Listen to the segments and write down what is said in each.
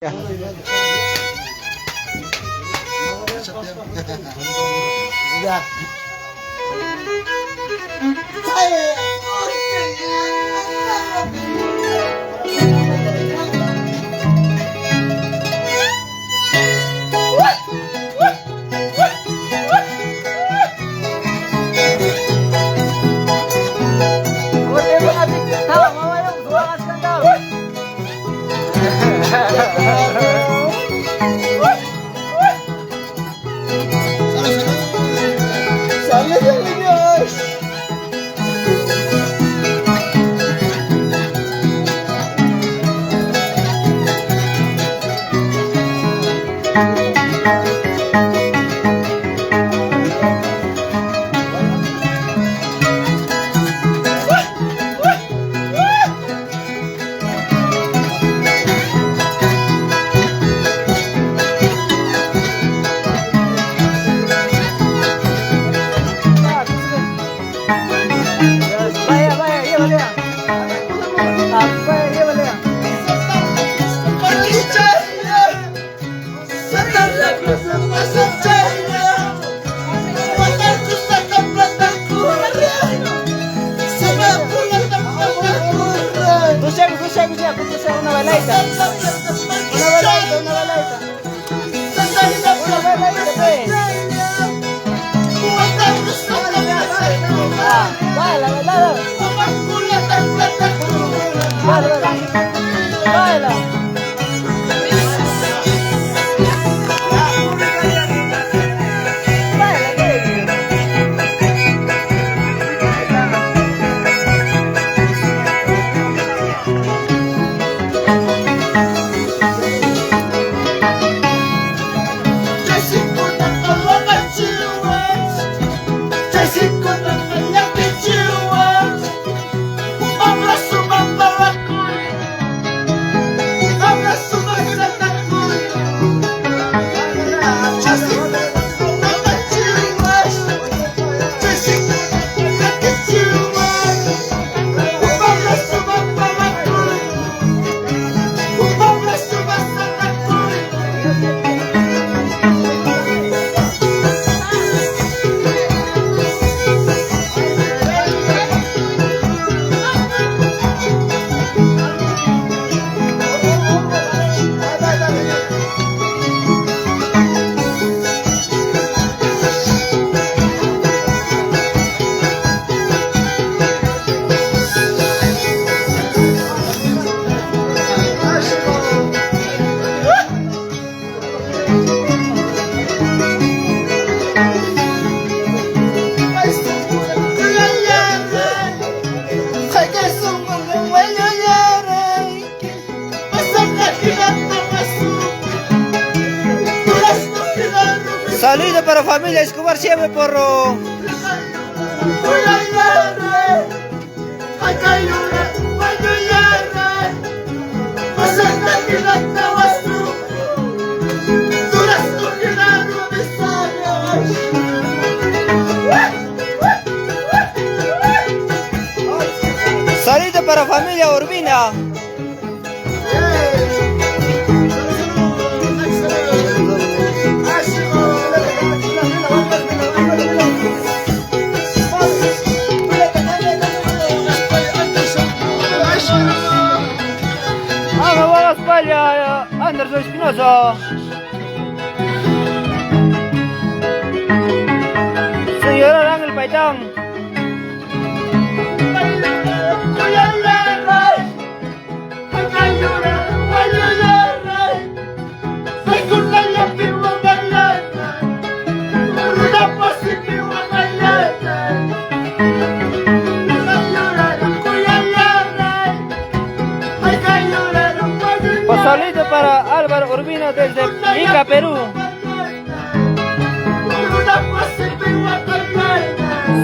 Ya. Ya. Una balaita, pues. Baila. Saludos para familia Escobar siempre porro. Saludos para familia Urbina. España, Anderson Espinosa. Señora Ángel Paitán. Saludos para Álvaro Urbina desde Ica, Perú.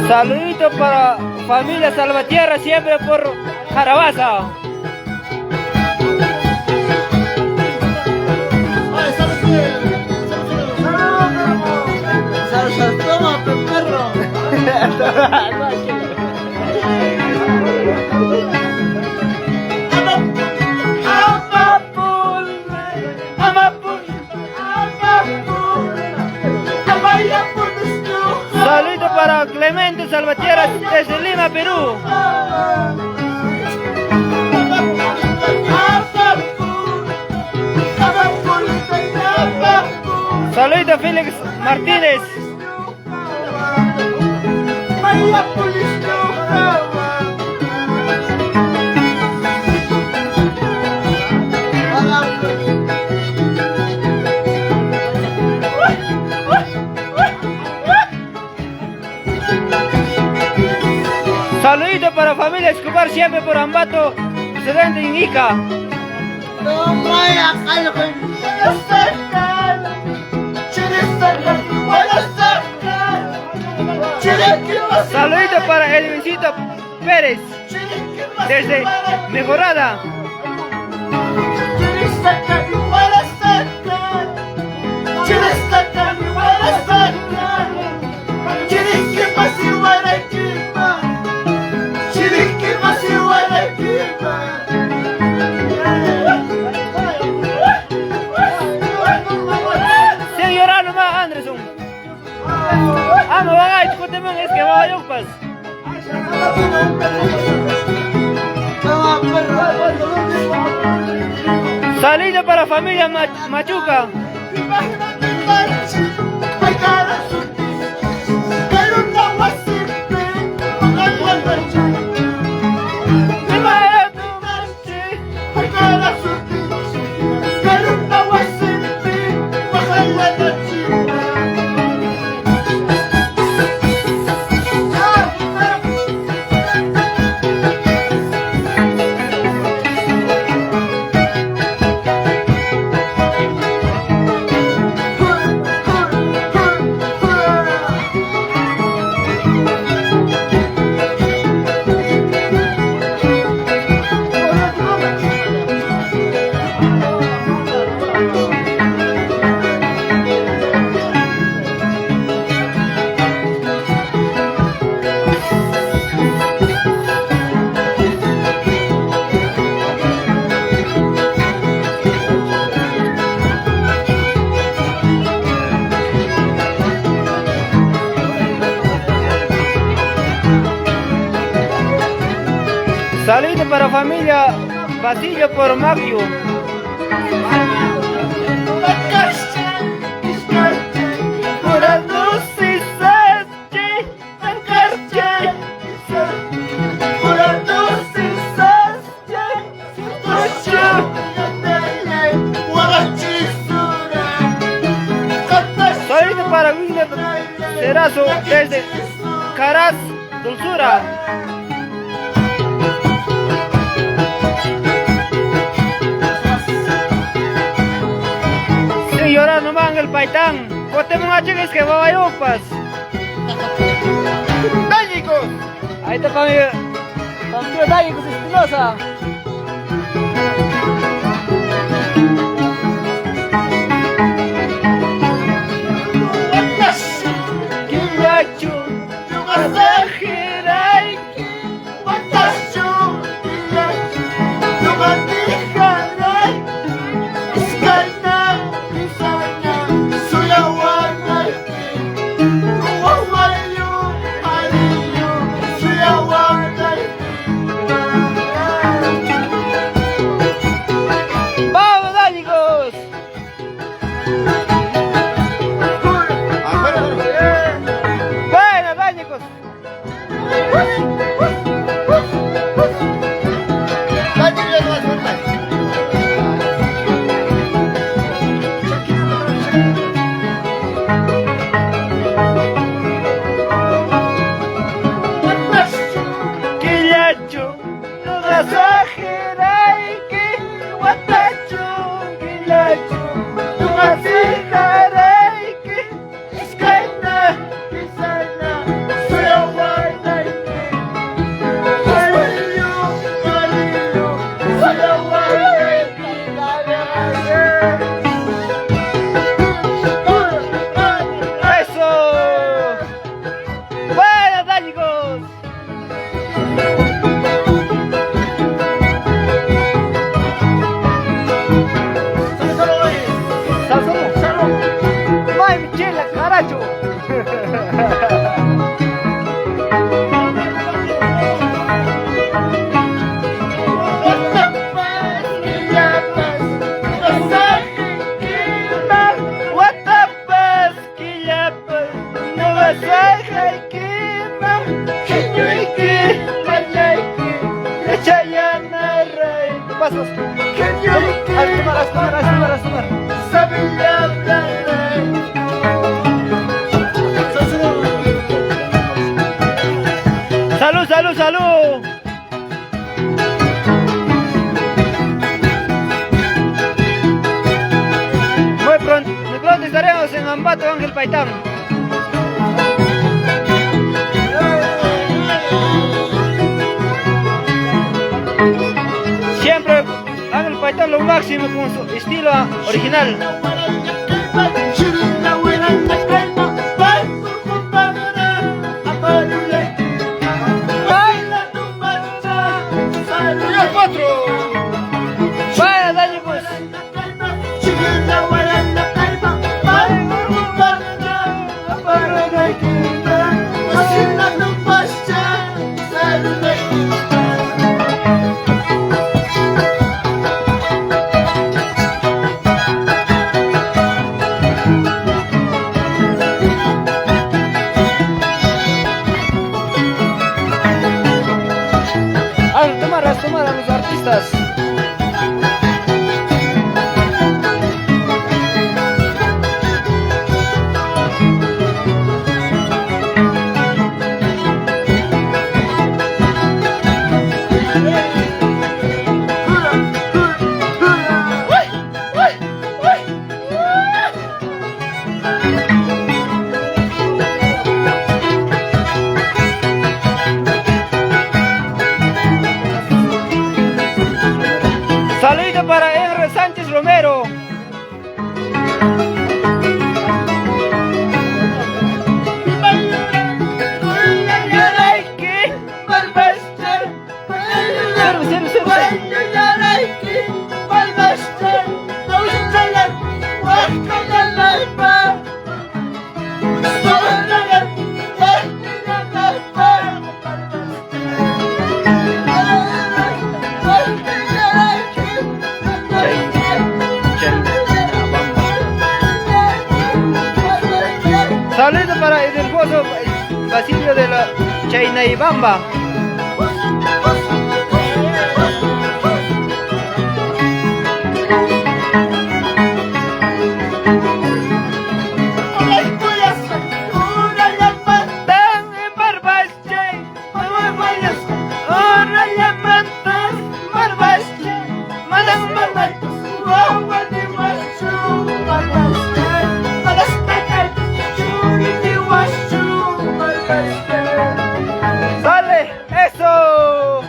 Saludito para familia Salvatierra siempre por Jarabaza. Toma, perro. Jesús Salvatierra desde Lima, Perú. Saludito Félix Martínez. Saludito para familia Escobar, siempre por Ambato, excelente en Ica. Saludito para Elvincito Pérez, desde Mejorada. Señora Luma Anderson. No van a discutir es que va a yupas. Salida para familia Machuca. Saludo para familia Basilio por Magio. Saludo para William Cerazo desde Caraz, Dulzura. Señora no van el paitán, cotemos a chiques que va a yupas. ¡Dálicos! Ahí está familia Dálicos Espinosa. pronto estaremos en Ambato, Ángel Paitán. Siempre Ángel Paitán lo máximo con su estilo original. Vaya, dale pues. Tomar a los artistas. Saludito para Henry Sánchez Romero. Saludos para el esposo Basilio de la Chainaibamba. ¡Sale! ¡Eso!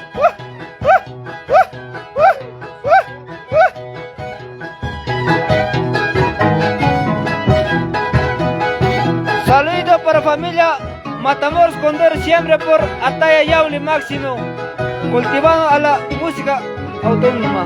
Saludos para familia Matamoros Condor, siempre por Ataya Yauli Máximo, cultivando a la música autónoma.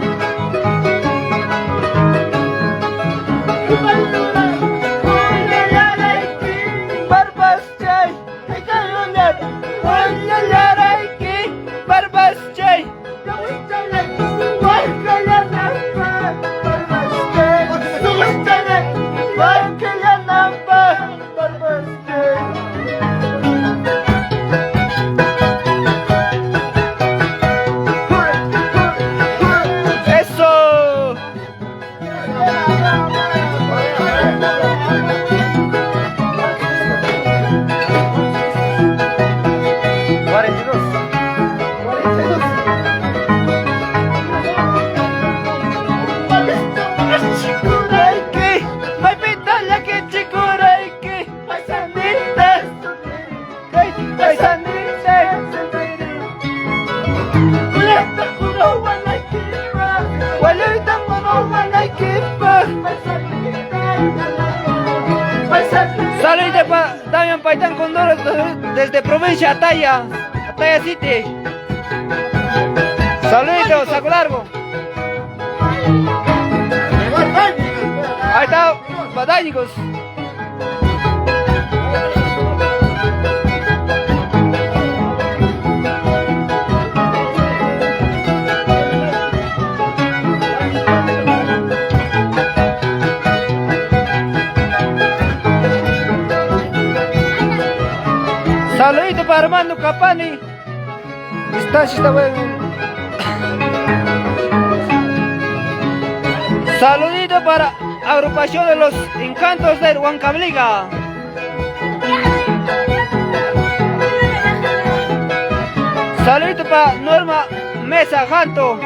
Saludos para Damián Paitán Condor desde provincia Ataya City. Saludos, saco largo. Ahí está, batánicos. Saludito para Armando Capani. Está bueno. Saludito para agrupación de los encantos de Huancabliga. Saludito para Norma Mesa Janto.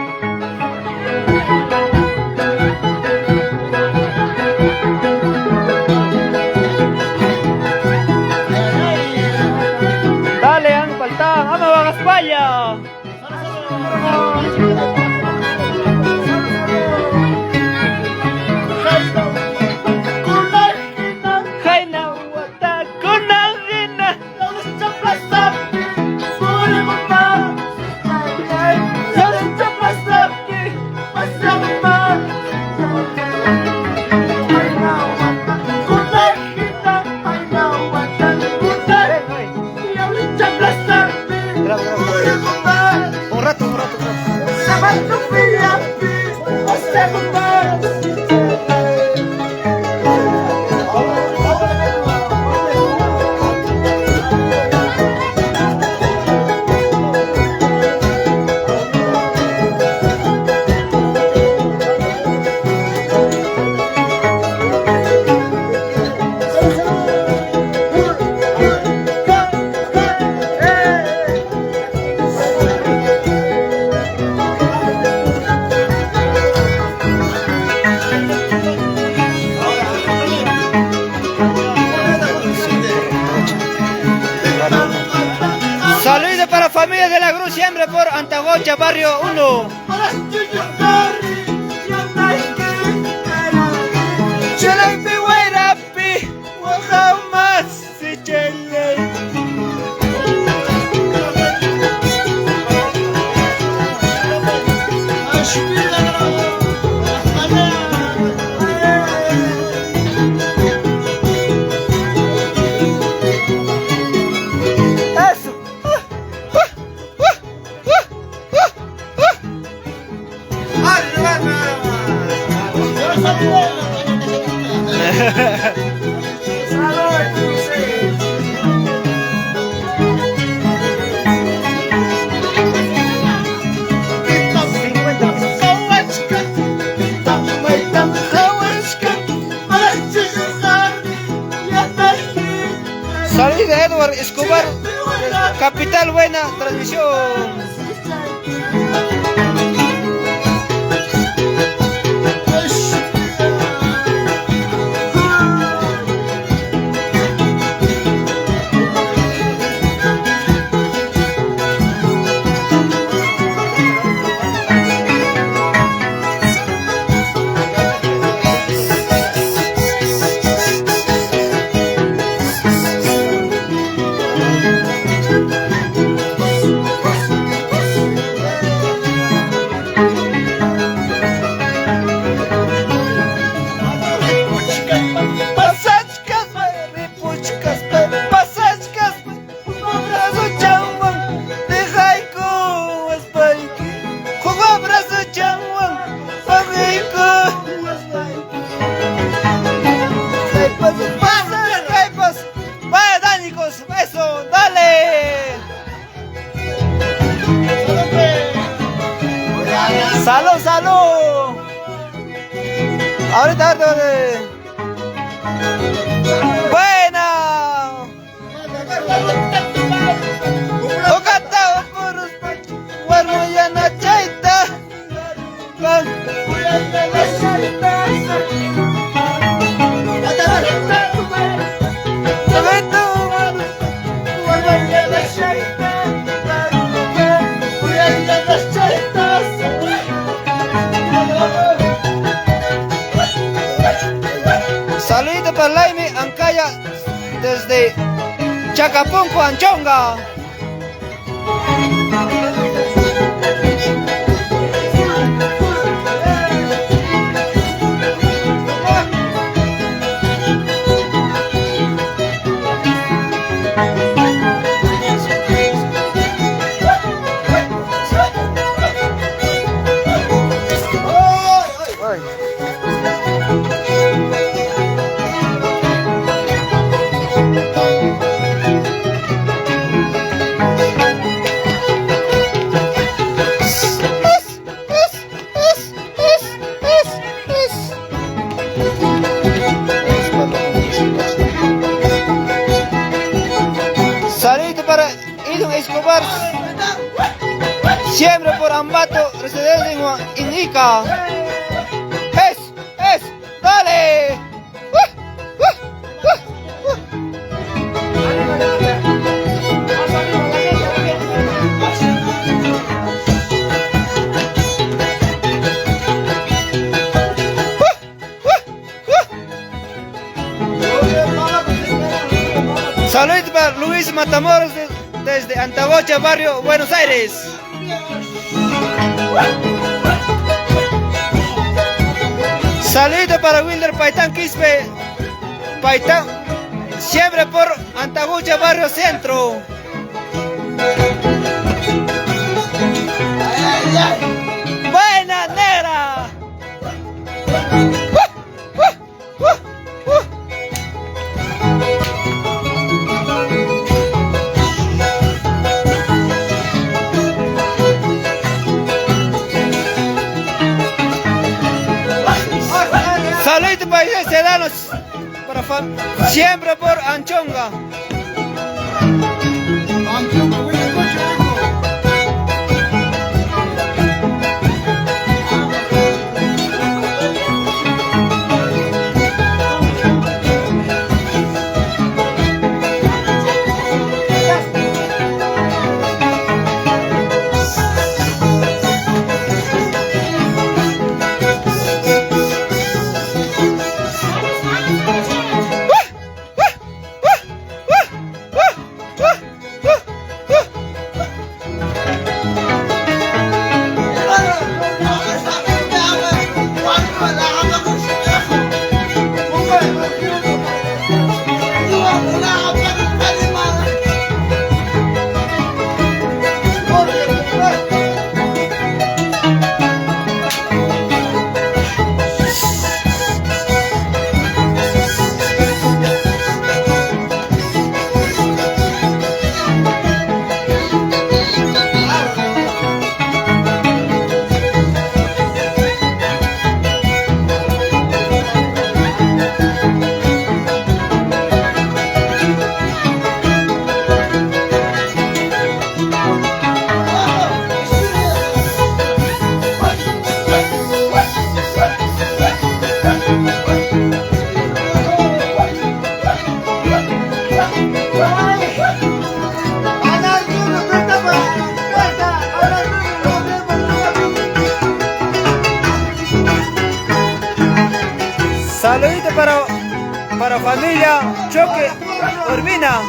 familia de la Cruz siempre por Antagocha, barrio 1. Salí de Edward Escobar, Capital Buena, transmisión. ¡Salud, salud! Ahorita, ¡buena! ¡Ocata, puros pachos! ¡Bueno, ya no chaita! Saludos para Laime Ancaya desde Chacapunco, Anchonga. Saludos para Idun Escobar, siempre por Ambato, residente en Ica. ¡Dale! Saludos para Luis Matamoros desde Antagocha, barrio Buenos Aires. Saludos para Wilder Paitán Quispe, Paitán, siempre por Antagocha, barrio Centro. ¡Buena negra! Saludos países sedanos para siempre por Anchonga. Saludito para familia Choque Urbina.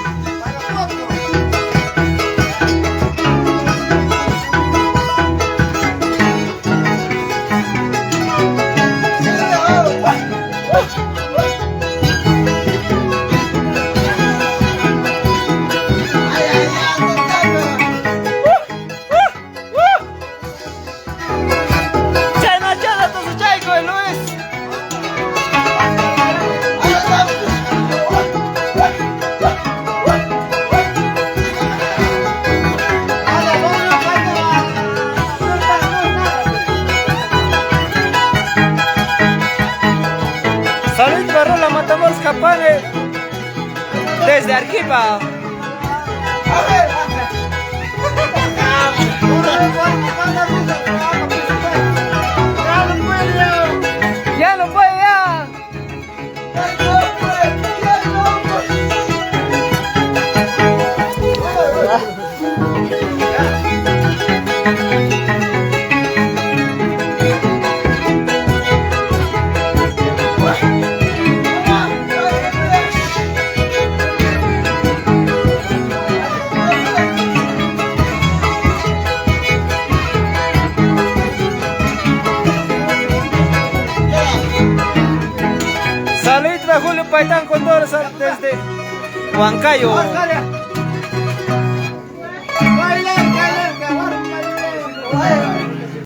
Salud para la Matamoros Capane desde Arequipa. Ya no puede ya. Salud para Julio Paitán con todos desde Huancayo.